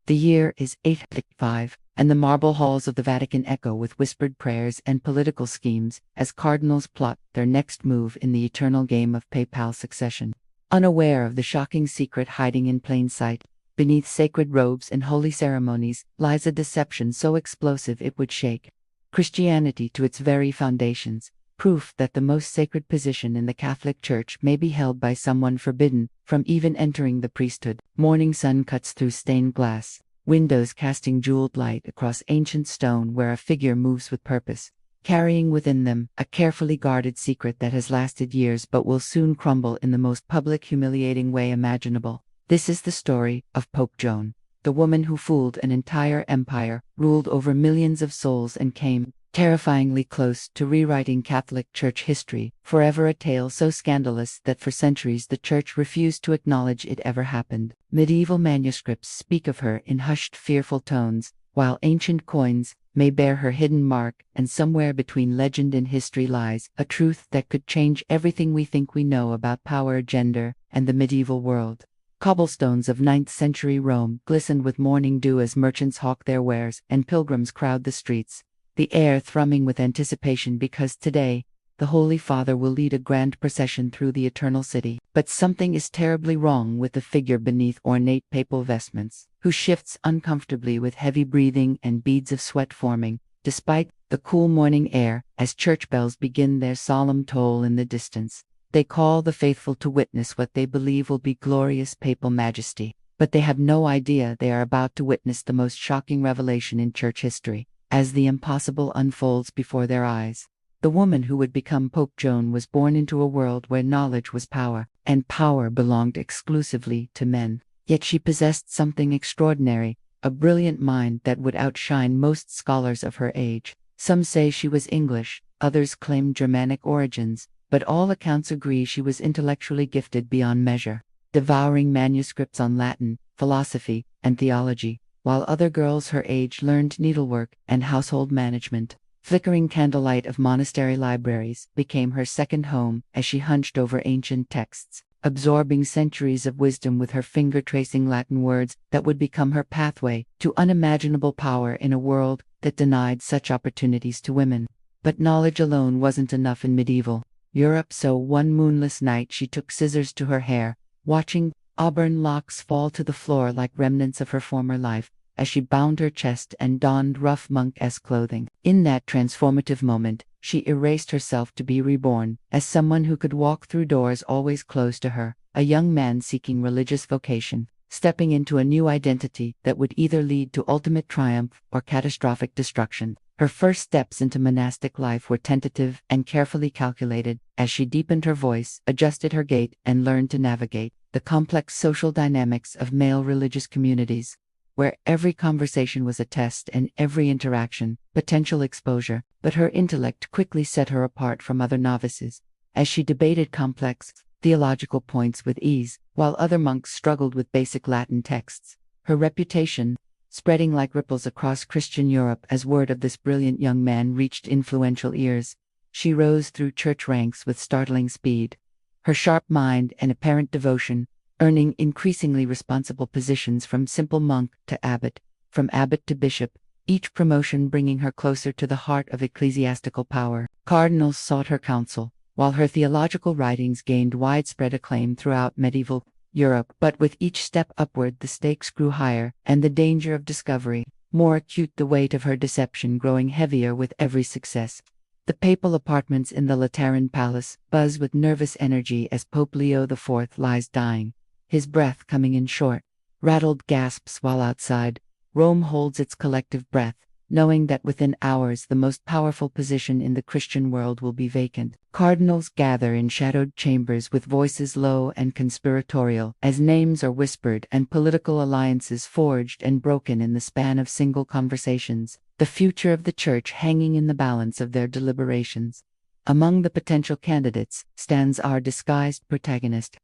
The year is 855, and the marble halls of the Vatican echo with whispered prayers and political schemes as cardinals plot their next move in the eternal game of papal succession. Unaware of the shocking secret hiding in plain sight, beneath sacred robes and holy ceremonies lies a deception so explosive it would shake Christianity to its very foundations, proof that the most sacred position in the Catholic Church may be held by someone forbidden from even entering the priesthood. Morning sun cuts through stained glass, windows casting jeweled light across ancient stone where a figure moves with purpose, carrying within them a carefully guarded secret that has lasted years but will soon crumble in the most public, humiliating way imaginable. This is the story of Pope Joan, the woman who fooled an entire empire, ruled over millions of souls, and came terrifyingly close to rewriting Catholic Church history, forever a tale so scandalous that for centuries the Church refused to acknowledge it ever happened. Medieval manuscripts speak of her in hushed, fearful tones, while ancient coins may bear her hidden mark, and somewhere between legend and history lies a truth that could change everything we think we know about power, gender, and the medieval world. Cobblestones of 9th-century Rome glisten with morning dew as merchants hawk their wares and pilgrims crowd the streets, the air thrumming with anticipation because today, the Holy Father will lead a grand procession through the Eternal City. But something is terribly wrong with the figure beneath ornate papal vestments, who shifts uncomfortably with heavy breathing and beads of sweat forming, despite the cool morning air, as church bells begin their solemn toll in the distance. They call the faithful to witness what they believe will be glorious papal majesty, but they have no idea they are about to witness the most shocking revelation in church history. As the impossible unfolds before their eyes, the woman who would become Pope Joan was born into a world where knowledge was power, and power belonged exclusively to men. Yet she possessed something extraordinary, a brilliant mind that would outshine most scholars of her age. Some say she was English, others claim Germanic origins, but all accounts agree she was intellectually gifted beyond measure, devouring manuscripts on Latin, philosophy, and theology, while other girls her age learned needlework and household management. Flickering candlelight of monastery libraries became her second home as she hunched over ancient texts, absorbing centuries of wisdom with her finger tracing Latin words that would become her pathway to unimaginable power in a world that denied such opportunities to women. But knowledge alone wasn't enough in medieval Europe, so one moonless night she took scissors to her hair, watching auburn locks fall to the floor like remnants of her former life, as she bound her chest and donned rough monk-esque clothing. In that transformative moment, she erased herself to be reborn, as someone who could walk through doors always closed to her, a young man seeking religious vocation, stepping into a new identity that would either lead to ultimate triumph or catastrophic destruction. Her first steps into monastic life were tentative and carefully calculated, as she deepened her voice, adjusted her gait, and learned to navigate the complex social dynamics of male religious communities, where every conversation was a test and every interaction potential exposure. But her intellect quickly set her apart from other novices, as she debated complex theological points with ease, while other monks struggled with basic Latin texts. Her reputation, spreading like ripples across Christian Europe as word of this brilliant young man reached influential ears, she rose through church ranks with startling speed, her sharp mind and apparent devotion earning increasingly responsible positions from simple monk to abbot, from abbot to bishop, each promotion bringing her closer to the heart of ecclesiastical power. Cardinals sought her counsel, while her theological writings gained widespread acclaim throughout medieval Europe. But with each step upward the stakes grew higher, and the danger of discovery more acute, the weight of her deception growing heavier with every success. The papal apartments in the Lateran Palace buzz with nervous energy as Pope Leo IV lies dying, his breath coming in short, rattled gasps, while outside, Rome holds its collective breath, knowing that within hours the most powerful position in the Christian world will be vacant. Cardinals gather in shadowed chambers with voices low and conspiratorial, as names are whispered and political alliances forged and broken in the span of single conversations, the future of the Church hanging in the balance of their deliberations. Among the potential candidates stands our disguised protagonist,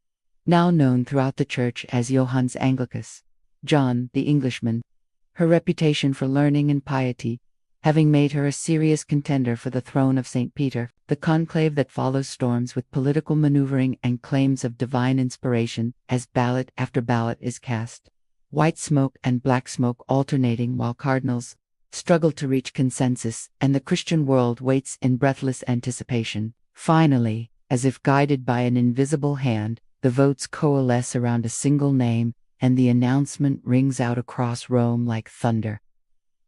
now known throughout the Church as Johannes Anglicus, John the Englishman, her reputation for learning and piety having made her a serious contender for the throne of St. Peter. The conclave that follows storms with political maneuvering and claims of divine inspiration as ballot after ballot is cast. white smoke and black smoke alternating while cardinals struggle to reach consensus, and the Christian world waits in breathless anticipation. Finally, as if guided by an invisible hand, the votes coalesce around a single name, and the announcement rings out across Rome like thunder.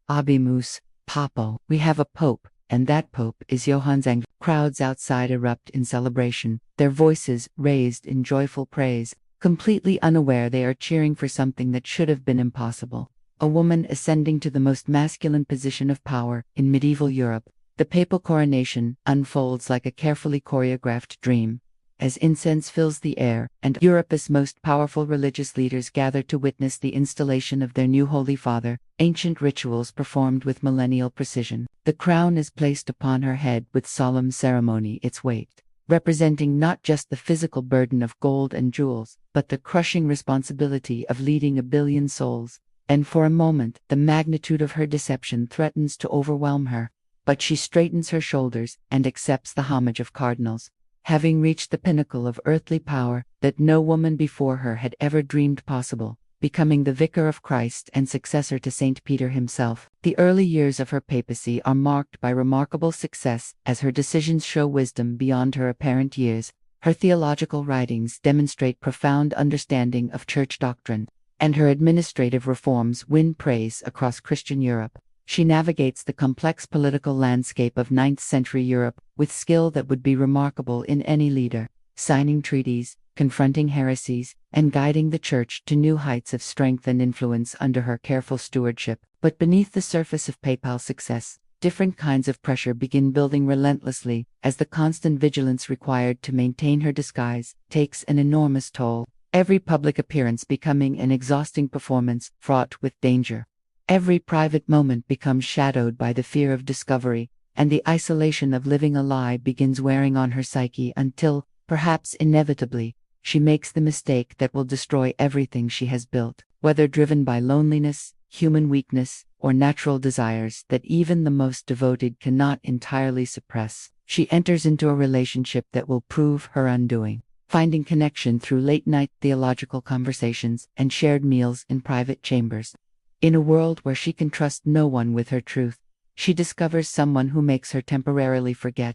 Abimus, Papo, we have a pope, and that pope is Johannes Ang. Crowds outside erupt in celebration, their voices raised in joyful praise, completely unaware they are cheering for something that should have been impossible. A woman ascending to the most masculine position of power in medieval Europe, the papal coronation unfolds like a carefully choreographed dream. As incense fills the air, and Europe's most powerful religious leaders gather to witness the installation of their new Holy Father, ancient rituals performed with millennial precision. The crown is placed upon her head with solemn ceremony, its weight representing not just the physical burden of gold and jewels, but the crushing responsibility of leading a billion souls. And for a moment, the magnitude of her deception threatens to overwhelm her. But she straightens her shoulders and accepts the homage of cardinals. Having reached the pinnacle of earthly power that no woman before her had ever dreamed possible, becoming the vicar of Christ and successor to Saint Peter himself. The early years of her papacy are marked by remarkable success as her decisions show wisdom beyond her apparent years. Her theological writings demonstrate profound understanding of church doctrine, and her administrative reforms win praise across Christian Europe. She navigates the complex political landscape of 9th-century Europe with skill that would be remarkable in any leader, signing treaties, confronting heresies, and guiding the Church to new heights of strength and influence under her careful stewardship. But beneath the surface of papal success, different kinds of pressure begin building relentlessly as the constant vigilance required to maintain her disguise takes an enormous toll. Every public appearance becoming an exhausting performance fraught with danger. Every private moment becomes shadowed by the fear of discovery, and the isolation of living a lie begins wearing on her psyche until, perhaps inevitably, she makes the mistake that will destroy everything she has built. Whether driven by loneliness, human weakness, or natural desires that even the most devoted cannot entirely suppress, she enters into a relationship that will prove her undoing. Finding connection through late-night theological conversations and shared meals in private chambers. In a world where she can trust no one with her truth, she discovers someone who makes her temporarily forget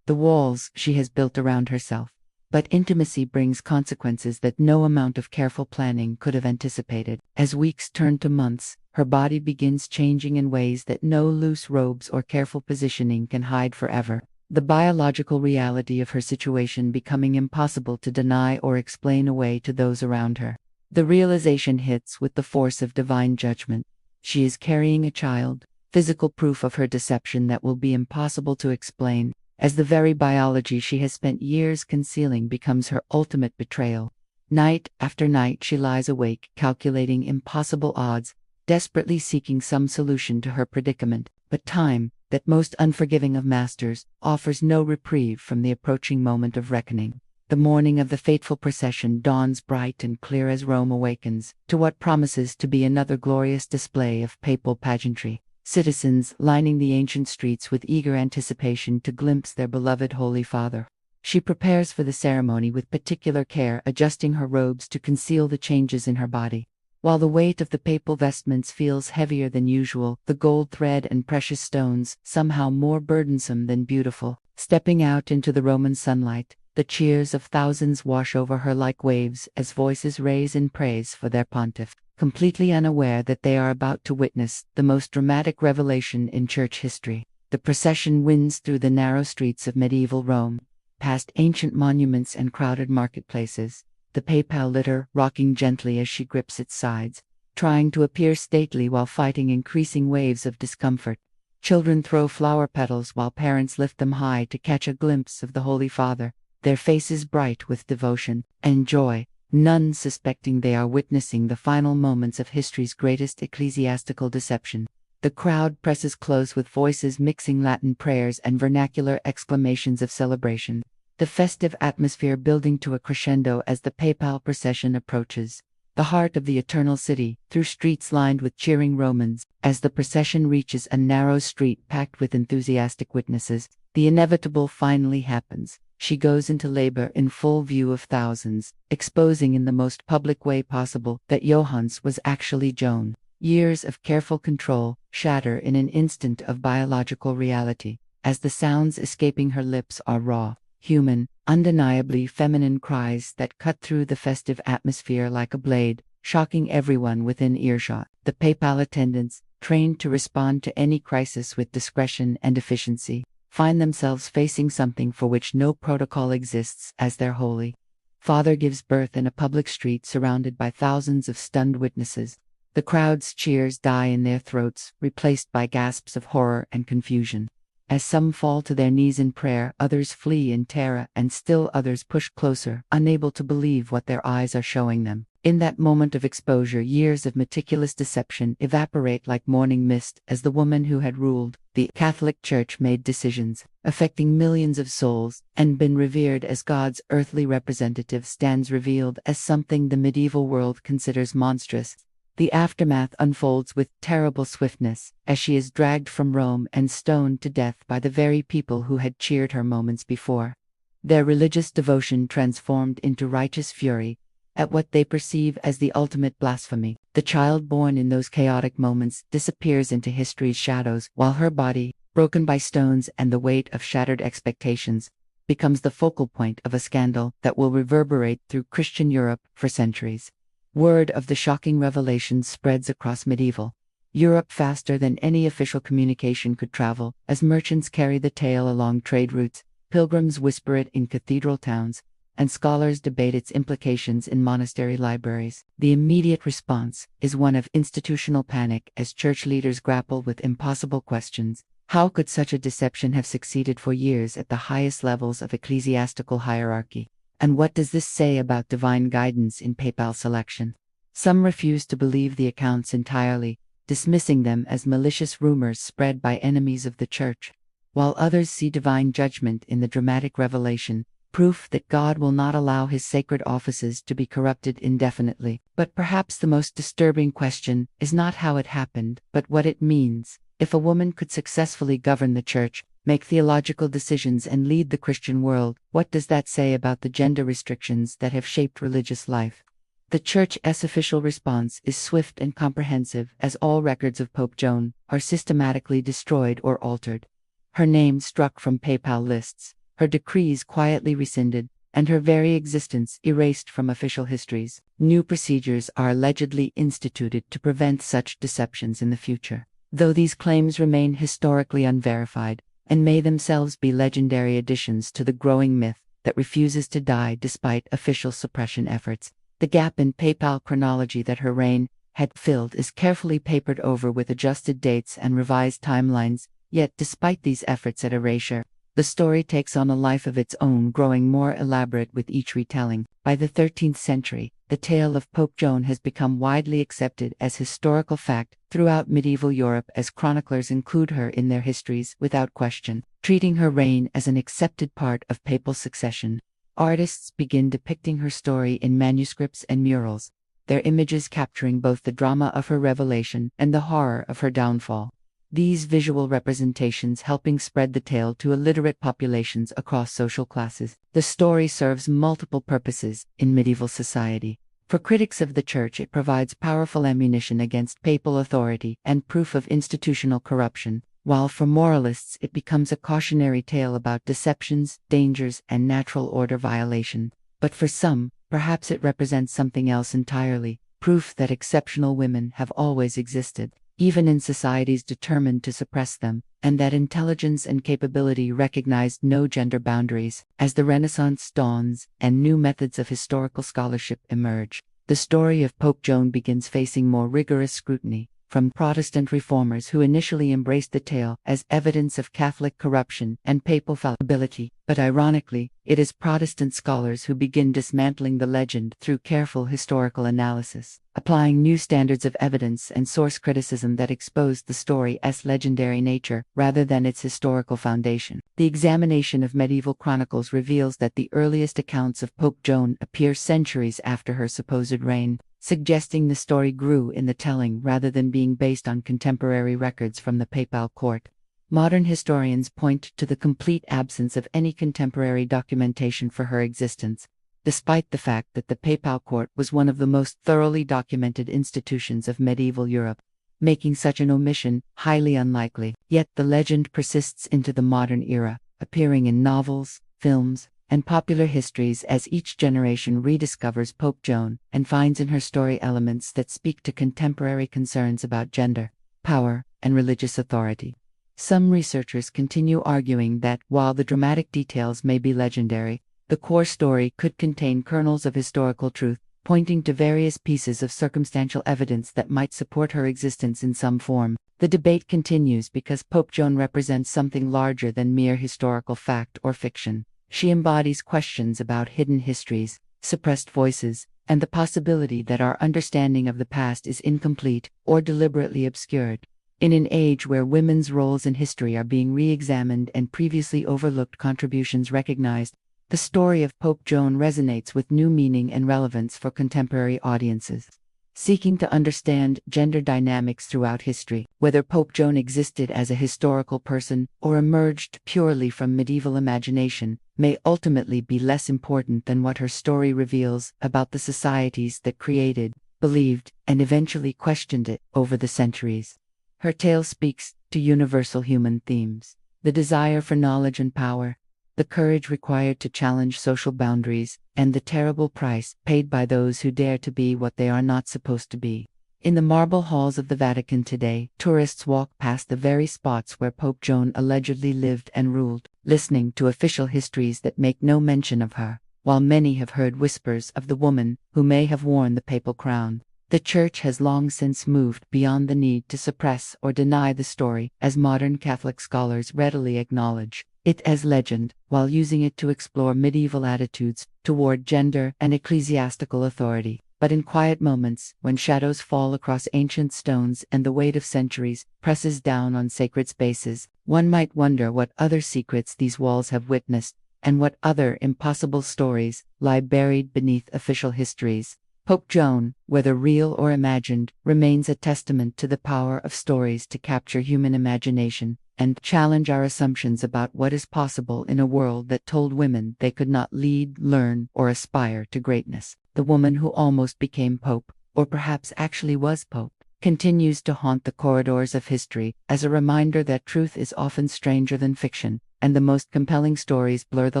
the walls she has built around herself. But intimacy brings consequences that no amount of careful planning could have anticipated. As weeks turn to months, her body begins changing in ways that no loose robes or careful positioning can hide forever. The biological reality of her situation becoming impossible to deny or explain away to those around her. The realization hits with the force of divine judgment. She is carrying a child, physical proof of her deception that will be impossible to explain, as the very biology she has spent years concealing becomes her ultimate betrayal. Night after night she lies awake, calculating impossible odds, desperately seeking some solution to her predicament. But time, that most unforgiving of masters, offers no reprieve from the approaching moment of reckoning. The morning of the fateful procession dawns bright and clear as Rome awakens to what promises to be another glorious display of papal pageantry. Citizens lining the ancient streets with eager anticipation to glimpse their beloved Holy Father. She prepares for the ceremony with particular care, adjusting her robes to conceal the changes in her body. While the weight of the papal vestments feels heavier than usual, the gold thread and precious stones somehow more burdensome than beautiful. Stepping out into the Roman sunlight, the cheers of thousands wash over her like waves as voices raise in praise for their pontiff, completely unaware that they are about to witness the most dramatic revelation in church history. The procession winds through the narrow streets of medieval Rome, past ancient monuments and crowded marketplaces, the papal litter rocking gently as she grips its sides, trying to appear stately while fighting increasing waves of discomfort. Children throw flower petals while parents lift them high to catch a glimpse of the Holy Father, their faces bright with devotion and joy, none suspecting they are witnessing the final moments of history's greatest ecclesiastical deception. The crowd presses close with voices mixing Latin prayers and vernacular exclamations of celebration, the festive atmosphere building to a crescendo as the papal procession approaches the heart of the Eternal City, through streets lined with cheering Romans. As the procession reaches a narrow street packed with enthusiastic witnesses, the inevitable finally happens. she goes into labor in full view of thousands, exposing in the most public way possible that Johannes was actually Joan. Years of careful control shatter in an instant of biological reality, as the sounds escaping her lips are raw, human, undeniably feminine cries that cut through the festive atmosphere like a blade, shocking everyone within earshot. The papal attendants, trained to respond to any crisis with discretion and efficiency, find themselves facing something for which no protocol exists as their holy father gives birth in a public street surrounded by thousands of stunned witnesses. The crowd's cheers die in their throats, replaced by gasps of horror and confusion. As some fall to their knees in prayer, others flee in terror, and still others push closer, unable to believe what their eyes are showing them. In that moment of exposure, years of meticulous deception evaporate like morning mist as the woman who had ruled the Catholic Church made decisions affecting millions of souls, and been revered as God's earthly representative stands revealed as something the medieval world considers monstrous. The aftermath unfolds with terrible swiftness, as she is dragged from Rome and stoned to death by the very people who had cheered her moments before. Their religious devotion transformed into righteous fury at what they perceive as the ultimate blasphemy. The child born in those chaotic moments disappears into history's shadows, while her body, broken by stones and the weight of shattered expectations, becomes the focal point of a scandal that will reverberate through Christian Europe for centuries. Word of the shocking revelations spreads across medieval Europe faster than any official communication could travel, as merchants carry the tale along trade routes, pilgrims whisper it in cathedral towns, and scholars debate its implications in monastery libraries. The immediate response is one of institutional panic as church leaders grapple with impossible questions. How could such a deception have succeeded for years at the highest levels of ecclesiastical hierarchy? And what does this say about divine guidance in papal selection? Some refuse to believe the accounts entirely, dismissing them as malicious rumors spread by enemies of the Church, while others see divine judgment in the dramatic revelation, proof that God will not allow his sacred offices to be corrupted indefinitely. But perhaps the most disturbing question is not how it happened, but what it means. If a woman could successfully govern the Church, make theological decisions, and lead the Christian world, what does that say about the gender restrictions that have shaped religious life? The Church's official response is swift and comprehensive, as all records of Pope Joan are systematically destroyed or altered. Her name struck from papal lists, her decrees quietly rescinded, and her very existence erased from official histories. New procedures are allegedly instituted to prevent such deceptions in the future. Though these claims remain historically unverified, and may themselves be legendary additions to the growing myth that refuses to die despite official suppression efforts, the gap in papal chronology that her reign had filled is carefully papered over with adjusted dates and revised timelines. Yet despite these efforts at erasure, the story takes on a life of its own, growing more elaborate with each retelling. By the 13th century, the tale of Pope Joan has become widely accepted as historical fact throughout medieval Europe, as chroniclers include her in their histories without question, treating her reign as an accepted part of papal succession. Artists begin depicting her story in manuscripts and murals, their images capturing both the drama of her revelation and the horror of her downfall. These visual representations helping spread the tale to illiterate populations across social classes. The story serves multiple purposes in medieval society. For critics of the Church, it provides powerful ammunition against papal authority and proof of institutional corruption, while for moralists it becomes a cautionary tale about deceptions, dangers, and natural order violation. But for some, perhaps it represents something else entirely, proof that exceptional women have always existed, even in societies determined to suppress them, and that intelligence and capability recognized no gender boundaries. As the Renaissance dawns and new methods of historical scholarship emerge, the story of Pope Joan begins facing more rigorous scrutiny from Protestant reformers who initially embraced the tale as evidence of Catholic corruption and papal fallibility. But ironically, it is Protestant scholars who begin dismantling the legend through careful historical analysis, applying new standards of evidence and source criticism that expose the story's legendary nature rather than its historical foundation. The examination of medieval chronicles reveals that the earliest accounts of Pope Joan appear centuries after her supposed reign, suggesting the story grew in the telling rather than being based on contemporary records from the papal court. Modern historians point to the complete absence of any contemporary documentation for her existence, despite the fact that the papal court was one of the most thoroughly documented institutions of medieval Europe, making such an omission highly unlikely. Yet the legend persists into the modern era, appearing in novels, films, and popular histories as each generation rediscovers Pope Joan and finds in her story elements that speak to contemporary concerns about gender, power, and religious authority. Some researchers continue arguing that, while the dramatic details may be legendary, the core story could contain kernels of historical truth, pointing to various pieces of circumstantial evidence that might support her existence in some form. The debate continues because Pope Joan represents something larger than mere historical fact or fiction. She embodies questions about hidden histories, suppressed voices, and the possibility that our understanding of the past is incomplete or deliberately obscured. In an age where women's roles in history are being re-examined and previously overlooked contributions recognized, the story of Pope Joan resonates with new meaning and relevance for contemporary audiences. Seeking to understand gender dynamics throughout history, whether Pope Joan existed as a historical person or emerged purely from medieval imagination, may ultimately be less important than what her story reveals about the societies that created, believed, and eventually questioned it over the centuries. Her tale speaks to universal human themes: the desire for knowledge and power, the courage required to challenge social boundaries, and the terrible price paid by those who dare to be what they are not supposed to be. In the marble halls of the Vatican today, tourists walk past the very spots where Pope Joan allegedly lived and ruled, listening to official histories that make no mention of her, while many have heard whispers of the woman who may have worn the papal crown. The Church has long since moved beyond the need to suppress or deny the story, as modern Catholic scholars readily acknowledge it as legend, while using it to explore medieval attitudes toward gender and ecclesiastical authority. But in quiet moments, when shadows fall across ancient stones and the weight of centuries presses down on sacred spaces, one might wonder what other secrets these walls have witnessed, and what other impossible stories lie buried beneath official histories. Pope Joan, whether real or imagined, remains a testament to the power of stories to capture human imagination and challenge our assumptions about what is possible in a world that told women they could not lead, learn, or aspire to greatness. The woman who almost became Pope, or perhaps actually was Pope, continues to haunt the corridors of history as a reminder that truth is often stranger than fiction, and the most compelling stories blur the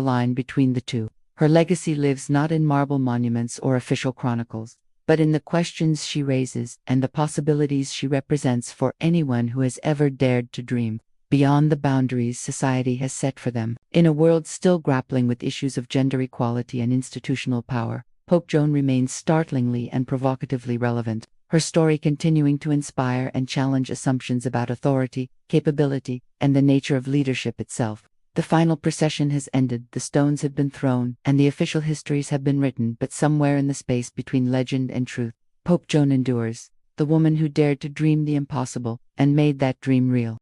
line between the two. Her legacy lives not in marble monuments or official chronicles, but in the questions she raises and the possibilities she represents for anyone who has ever dared to dream beyond the boundaries society has set for them. In a world still grappling with issues of gender equality and institutional power, Pope Joan remains startlingly and provocatively relevant, her story continuing to inspire and challenge assumptions about authority, capability, and the nature of leadership itself. The final procession has ended, the stones have been thrown, and the official histories have been written, but somewhere in the space between legend and truth, Pope Joan endures, the woman who dared to dream the impossible and made that dream real.